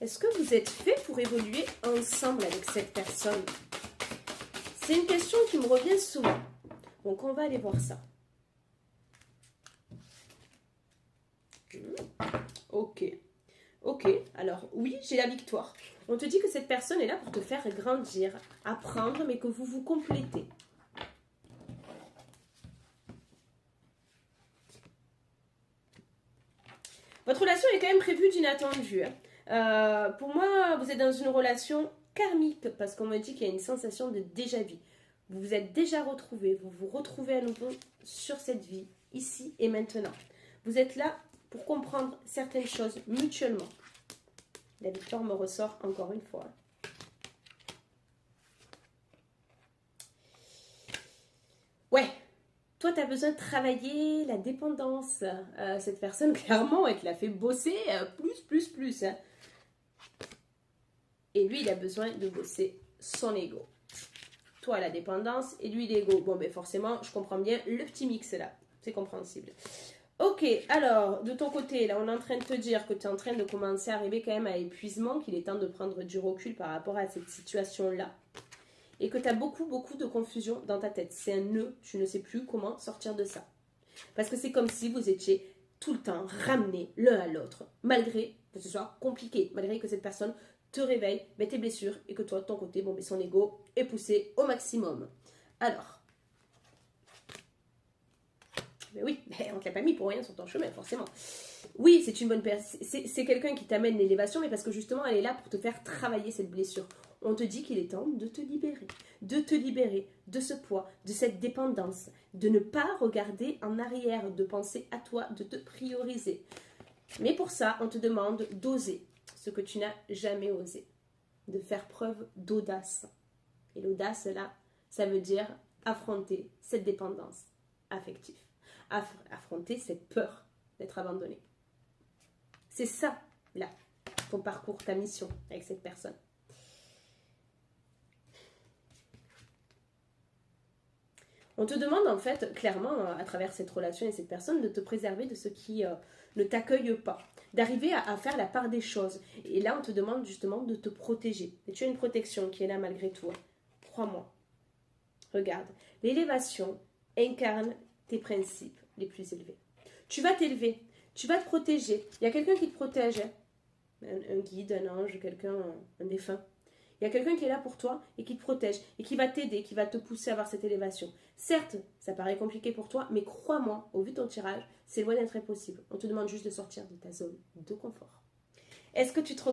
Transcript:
Est-ce que vous êtes fait pour évoluer ensemble avec cette personne? C'est une question qui me revient souvent. Donc, on va aller voir ça. Ok. Ok, alors oui, j'ai la victoire. On te dit que cette personne est là pour te faire grandir, apprendre, mais que vous vous complétez. Votre relation est quand même prévue d'inattendue. Pour moi, vous êtes dans une relation karmique, parce qu'on me dit qu'il y a une sensation de déjà-vu. Vous vous êtes déjà retrouvés, vous vous retrouvez à nouveau sur cette vie, ici et maintenant. Vous êtes là pour comprendre certaines choses mutuellement. La victoire me ressort encore une fois. Ouais, toi, tu as besoin de travailler la dépendance. Cette personne, clairement, elle te l'a fait bosser plus. Hein. Et lui, il a besoin de bosser son ego. Toi, la dépendance et lui, l'ego. Bon, ben forcément, je comprends bien le petit mix là. C'est compréhensible. Ok, alors, de ton côté, là, on est en train de te dire que tu es en train de commencer à arriver quand même à épuisement, qu'il est temps de prendre du recul par rapport à cette situation-là. Et que tu as beaucoup de confusion dans ta tête. C'est un nœud, tu ne sais plus comment sortir de ça. Parce que c'est comme si vous étiez tout le temps ramenés l'un à l'autre, malgré que ce soit compliqué, malgré que cette personne te réveille, met tes blessures, et que toi, de ton côté, bon, son ego est poussé au maximum. Alors, mais oui, mais on ne te l'a pas mis pour rien sur ton chemin, forcément. Oui, c'est une bonne personne. C'est quelqu'un qui t'amène l'élévation, mais parce que justement, elle est là pour te faire travailler cette blessure. On te dit qu'il est temps de te libérer de ce poids, de cette dépendance, de ne pas regarder en arrière, de penser à toi, de te prioriser. Mais pour ça, on te demande d'oser ce que tu n'as jamais osé, de faire preuve d'audace. Et l'audace, là, ça veut dire affronter cette dépendance affective, affronter cette peur d'être abandonné. C'est ça, là, ton parcours, ta mission avec cette personne. On te demande en fait, clairement, à travers cette relation et cette personne, de te préserver de ce qui ne t'accueille pas, d'arriver à faire la part des choses. Et là, on te demande justement de te protéger. Et tu as une protection qui est là malgré tout. Crois-moi. Regarde, l'élévation incarne tes principes les plus élevés. Tu vas t'élever, tu vas te protéger. Il y a quelqu'un qui te protège, hein. Un guide, un ange, quelqu'un, un défunt. Il y a quelqu'un qui est là pour toi et qui te protège et qui va t'aider, qui va te pousser à avoir cette élévation. Certes, ça paraît compliqué pour toi, mais crois-moi, au vu de ton tirage, c'est loin d'être impossible. On te demande juste de sortir de ta zone de confort. Est-ce que tu te